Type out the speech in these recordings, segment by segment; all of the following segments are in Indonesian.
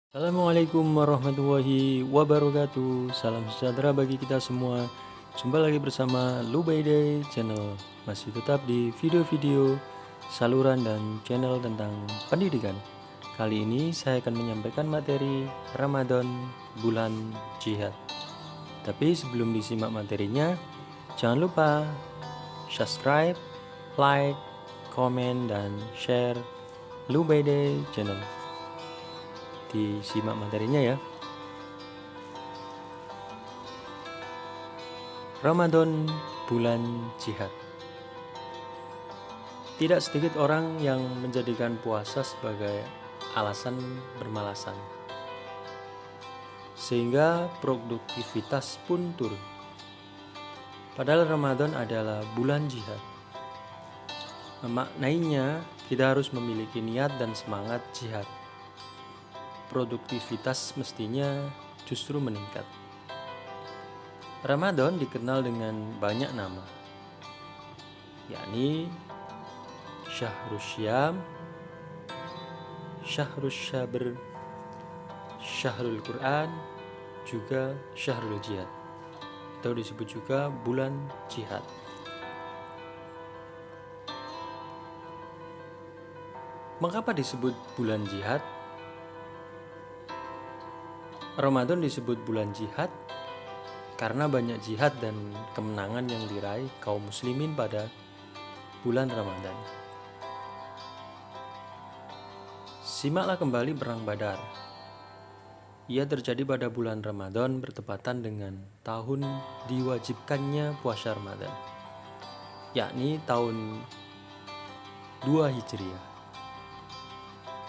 Assalamualaikum warahmatullahi wabarakatuh. Salam sejahtera bagi kita semua. Jumpa lagi bersama Lubayday Channel. Masih tetap di video-video saluran dan channel tentang pendidikan. Kali ini saya akan menyampaikan materi Ramadan bulan jihad. Tapi sebelum disimak materinya, jangan lupa subscribe, like, komen, dan share Lubayday Channel. Disimak materinya ya. Ramadan bulan jihad. Tidak sedikit orang yang menjadikan puasa sebagai alasan bermalasan, sehingga produktivitas pun turun. Padahal Ramadan adalah bulan jihad. Memaknainya, kita harus memiliki niat dan semangat jihad. Produktivitas mestinya justru meningkat. Ramadan dikenal dengan banyak nama, yakni Syahrul Syam, Syahrul Syabr, Syahrul Quran, juga Syahrul Jihad, atau disebut juga bulan jihad. Mengapa disebut bulan jihad? Ramadan disebut bulan jihad karena banyak jihad dan kemenangan yang diraih kaum muslimin pada bulan Ramadan. Simaklah kembali Perang Badar. Ia terjadi pada bulan Ramadan bertepatan dengan tahun diwajibkannya puasa Ramadan, yakni tahun 2 Hijriah.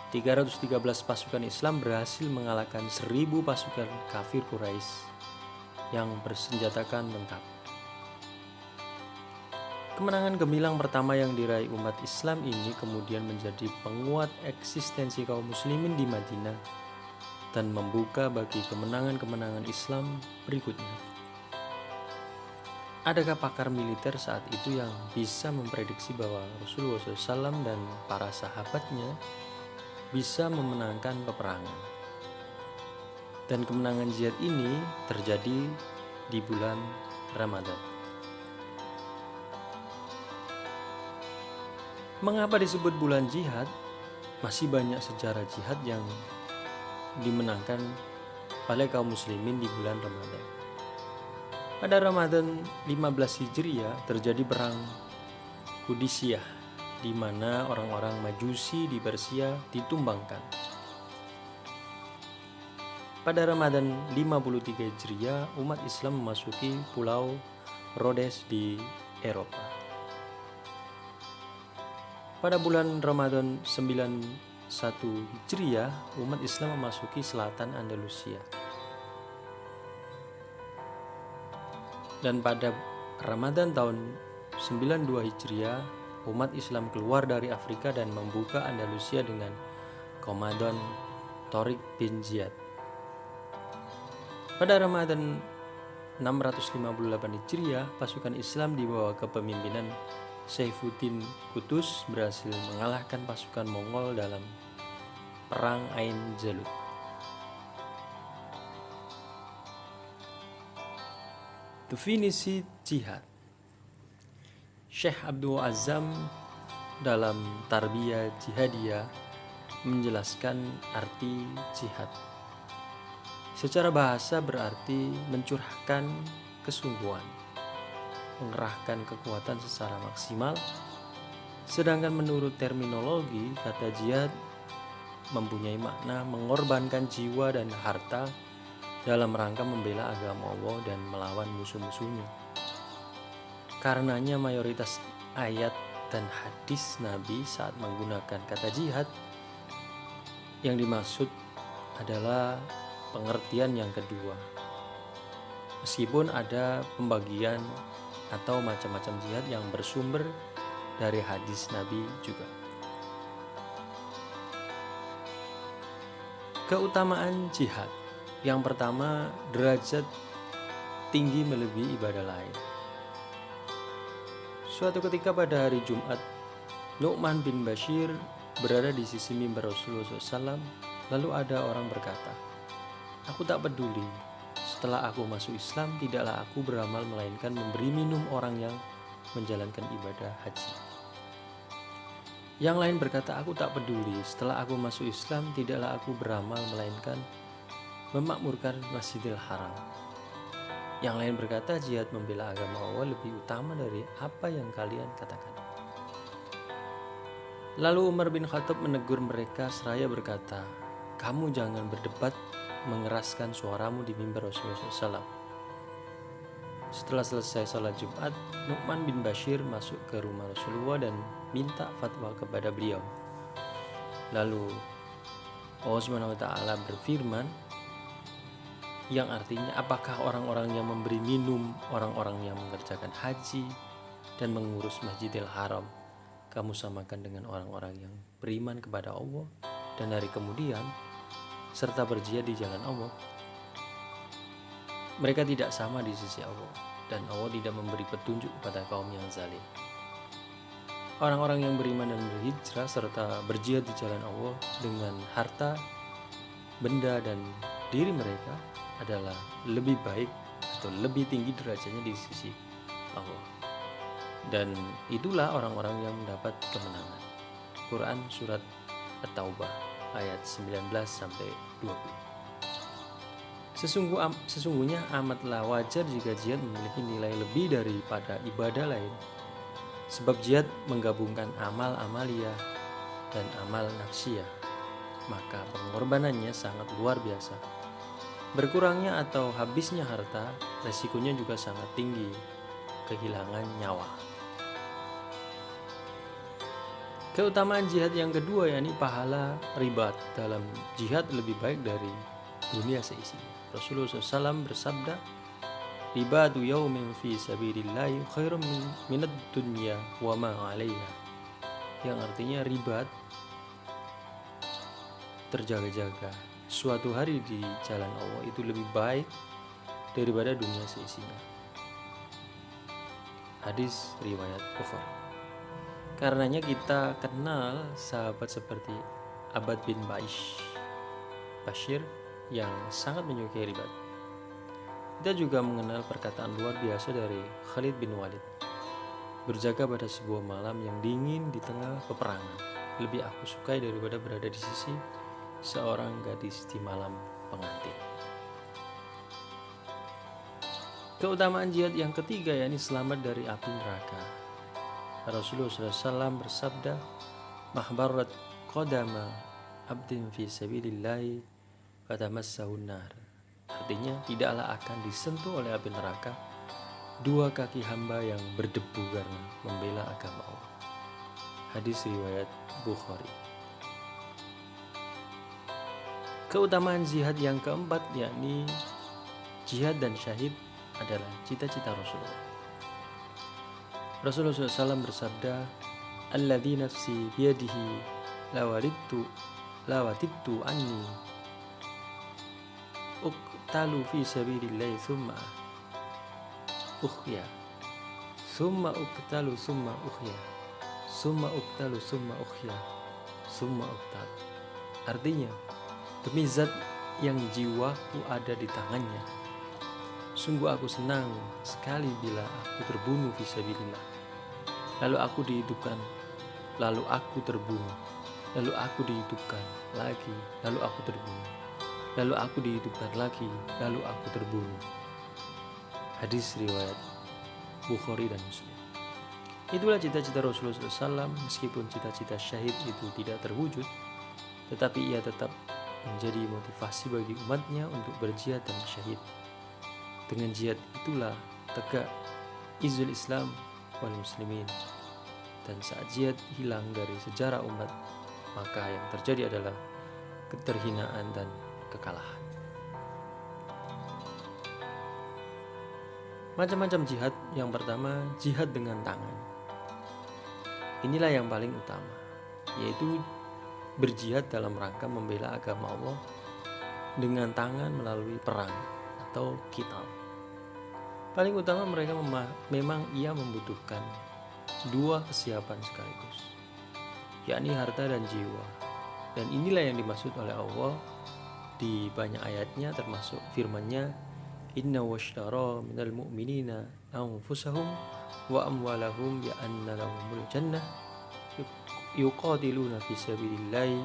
313 pasukan Islam berhasil mengalahkan 1000 pasukan kafir Quraisy yang bersenjatakan lengkap. Kemenangan gemilang pertama yang diraih umat Islam ini kemudian menjadi penguat eksistensi kaum muslimin di Madinah dan membuka bagi kemenangan-kemenangan Islam berikutnya. Adakah pakar militer saat itu yang bisa memprediksi bahwa Rasulullah SAW dan para sahabatnya bisa memenangkan peperangan? Dan kemenangan jihad ini terjadi di bulan Ramadan. Mengapa disebut bulan jihad? Masih banyak sejarah jihad yang dimenangkan oleh kaum muslimin di bulan Ramadan. Pada Ramadan 15 Hijriah terjadi perang Qudisiyah, di mana orang-orang Majusi di Persia ditumbangkan. Pada Ramadan 53 Hijriah, umat Islam memasuki pulau Rhodes di Eropa. Pada bulan Ramadan 91 Hijriah, umat Islam memasuki selatan Andalusia. Dan pada Ramadan tahun 92 Hijriah, umat Islam keluar dari Afrika dan membuka Andalusia dengan komandan Tariq bin Ziyad. Pada Ramadan 658 Hijriah, pasukan Islam di bawah kepemimpinan Saifuddin Qutuz berhasil mengalahkan pasukan Mongol dalam Perang Ain Jalut. Definisi jihad. Syekh Abdul Azzam dalam Tarbiyah Jihadiyah menjelaskan arti jihad. Secara bahasa berarti mencurahkan kesungguhan, mengerahkan kekuatan secara maksimal. Sedangkan menurut terminologi, kata jihad mempunyai makna mengorbankan jiwa dan harta dalam rangka membela agama Allah dan melawan musuh-musuhnya. Karenanya mayoritas ayat dan hadis Nabi saat menggunakan kata jihad yang dimaksud adalah pengertian yang kedua. Meskipun ada pembagian atau macam-macam jihad yang bersumber dari hadis Nabi juga. Keutamaan jihad. Yang pertama, derajat tinggi melebihi ibadah lain. Suatu ketika pada hari Jumat, Nu'man bin Bashir berada di sisi mimbar Rasulullah SAW Lalu ada orang berkata, "Aku tak peduli. Setelah aku masuk Islam, tidaklah aku beramal melainkan memberi minum orang yang menjalankan ibadah haji." Yang lain berkata, "Aku tak peduli. Setelah aku masuk Islam, tidaklah aku beramal melainkan memakmurkan Masjidil Haram." Yang lain berkata, "Jihad membela agama Allah lebih utama dari apa yang kalian katakan." Lalu Umar bin Khattab menegur mereka seraya berkata, "Kamu jangan berdebat mengeraskan suaramu di mimbar Rasulullah SAW." Setelah selesai salat Jumat, Nu'man bin Bashir masuk ke rumah Rasulullah dan minta fatwa kepada beliau. Lalu Allah SWT berfirman, yang artinya, apakah orang-orang yang memberi minum orang-orang yang mengerjakan haji dan mengurus Masjidil Haram kamu samakan dengan orang-orang yang beriman kepada Allah dan hari kemudian serta berjihad di jalan Allah? Mereka tidak sama di sisi Allah, dan Allah tidak memberi petunjuk kepada kaum yang zalim. Orang-orang yang beriman dan berhijrah serta berjihad di jalan Allah dengan harta, benda, dan diri mereka adalah lebih baik atau lebih tinggi derajatnya di sisi Allah. Dan itulah orang-orang yang mendapat kemenangan. Quran Surat At-Taubah ayat 19-20. Sesungguhnya amatlah wajar jika jihad memiliki nilai lebih daripada ibadah lain. Sebab jihad menggabungkan amal amaliyah dan amal nafsiyah, maka pengorbanannya sangat luar biasa. Berkurangnya atau habisnya harta, resikonya juga sangat tinggi, kehilangan nyawa. Keutamaan jihad yang kedua, yakni pahala ribat dalam jihad lebih baik dari dunia seisinya. Rasulullah SAW bersabda, "Ribatu yaumin fi sabilillahi khairum minad dunya wa ma 'alaiha." Yang artinya ribat, terjaga-jaga suatu hari di jalan Allah itu lebih baik daripada dunia seisinya. Hadis riwayat Bukhari. Karenanya kita kenal sahabat seperti Abbad bin Bashir yang sangat menyukai ribat. Kita juga mengenal perkataan luar biasa dari Khalid bin Walid. "Berjaga pada sebuah malam yang dingin di tengah peperangan lebih aku sukai daripada berada di sisi seorang gadis di malam pengantin." Keutamaan jihad yang ketiga, yakni selamat dari api neraka. Rasulullah SAW bersabda, "Mahbarat qadama abdin fi sabilillahi fatamassahun nar." Artinya, tidaklah akan disentuh oleh api neraka dua kaki hamba yang berdebu karena membela agama Allah. Hadis riwayat Bukhari. Keutamaan jihad yang keempat, yakni jihad dan syahid, adalah cita-cita Rasulullah. Rasulullah SAW bersabda, "Alladzi nafsi biyadihi lawatittu anni uqtalu fi sabilillahi thumma ukhya thumma uqtalu thumma ukhya thumma uqtalu thumma ukhya thumma uqtalu." Artinya, demi zat yang jiwaku ada di tangannya, sungguh aku senang sekali bila aku terbunuh fisabilillah. Lalu aku dihidupkan, lalu aku terbunuh, lalu aku dihidupkan lagi, lalu aku terbunuh, lalu aku dihidupkan lagi, lalu aku terbunuh. Hadis riwayat Bukhari dan Muslim. Itulah cita-cita Rasulullah SAW. Meskipun cita-cita syahid itu tidak terwujud, tetapi ia tetap menjadi motivasi bagi umatnya untuk berjihad dan syahid. Dengan jihad itulah tegak izul Islam wal muslimin. Dan saat jihad hilang dari sejarah umat, maka yang terjadi adalah keterhinaan dan kekalahan. Macam-macam jihad. Yang pertama, jihad dengan tangan. Inilah yang paling utama, yaitu berjihad dalam rangka membela agama Allah dengan tangan melalui perang atau qital. Paling utama mereka memang ia membutuhkan dua kesiapan sekaligus, yakni harta dan jiwa. Dan inilah yang dimaksud oleh Allah di banyak ayatnya, termasuk firman-Nya, inna washtara minal mu'minina anfusahum wa amwalahum bi anna lahumul jannah yuqatiluna fi sabilillahi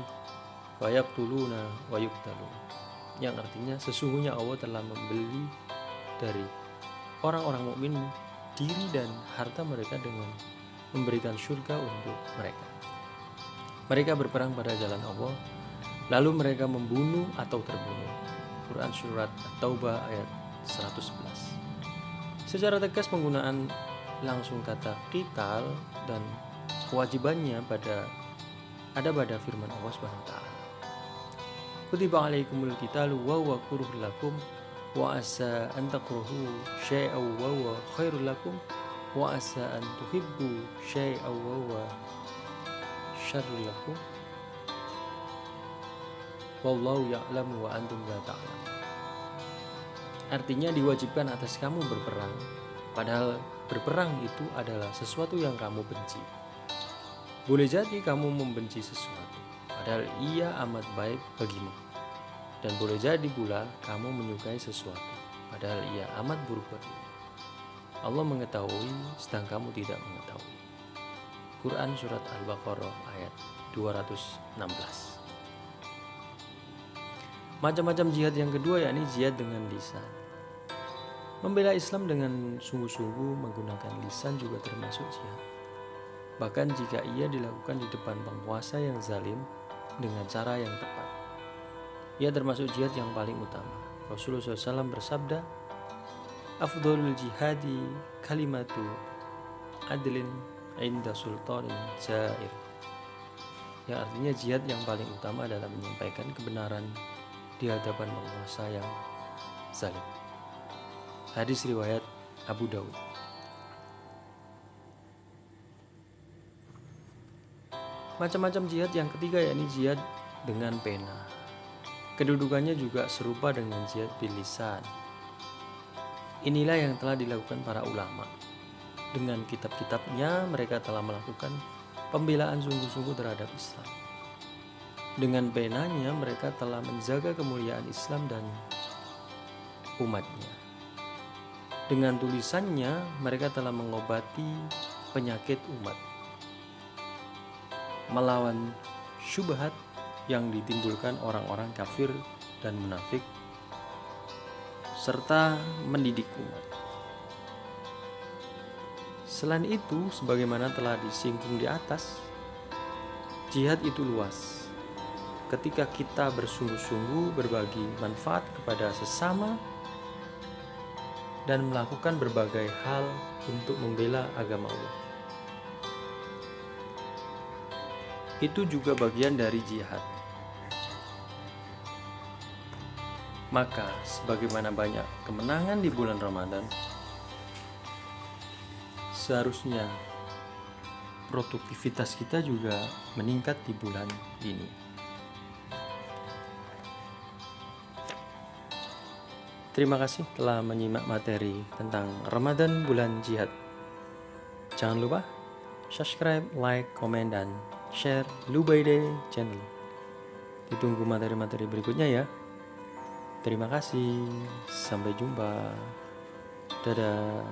fayaqtuluna wa yuqtalun. Yang artinya sesungguhnya Allah telah membeli dari orang-orang mukmin diri dan harta mereka dengan memberikan surga untuk mereka. Mereka berperang pada jalan Allah, lalu mereka membunuh atau terbunuh. Quran Surat At-Taubah ayat 111. Secara tegas penggunaan langsung kata qital dan kewajibannya ada pada firman Allah Subhanahu wa taala. Kutiba alaikumul qitalu wa huwa kurhul lakum wa asa an takrahu syai'aw wa huwa khairul lakum wa asa an tuhibbu syai'aw wa huwa syarrul lakum wallahu ya'lamu wa antum la ta'lamun. Artinya diwajibkan atas kamu berperang, padahal berperang itu adalah sesuatu yang kamu benci. Boleh jadi kamu membenci sesuatu, padahal ia amat baik bagimu. Dan boleh jadi pula kamu menyukai sesuatu, padahal ia amat buruk bagimu. Allah mengetahui sedang kamu tidak mengetahui. Quran Surat Al-Baqarah ayat 216. Macam-macam jihad yang kedua yakni jihad dengan lisan. Membela Islam dengan sungguh-sungguh menggunakan lisan juga termasuk jihad. Bahkan jika ia dilakukan di depan penguasa yang zalim dengan cara yang tepat, ia termasuk jihad yang paling utama. Rasulullah SAW bersabda, afdolul jihadi kalimatu adlin inda sultanin jair. Yang artinya jihad yang paling utama adalah menyampaikan kebenaran di hadapan penguasa yang zalim. Hadis riwayat Abu Daud. Macam-macam jihad yang ketiga yakni jihad dengan pena. Kedudukannya juga serupa dengan jihad bil lisan. Inilah yang telah dilakukan para ulama. Dengan kitab-kitabnya mereka telah melakukan pembelaan sungguh-sungguh terhadap Islam. Dengan penanya mereka telah menjaga kemuliaan Islam dan umatnya. Dengan tulisannya mereka telah mengobati penyakit umat, melawan syubhat yang ditimbulkan orang-orang kafir dan munafik, serta mendidik umat. Selain itu, sebagaimana telah disinggung di atas, jihad itu luas. Ketika kita bersungguh-sungguh berbagi manfaat kepada sesama dan melakukan berbagai hal untuk membela agama Allah, itu juga bagian dari jihad. Maka sebagaimana banyak kemenangan di bulan Ramadan, seharusnya produktivitas kita juga meningkat di bulan ini. Terima kasih telah menyimak materi tentang Ramadan bulan jihad. Jangan lupa subscribe, like, komen, dan share Lubaide channel. Ditunggu materi-materi berikutnya ya. Terima kasih. Sampai jumpa. Dadah.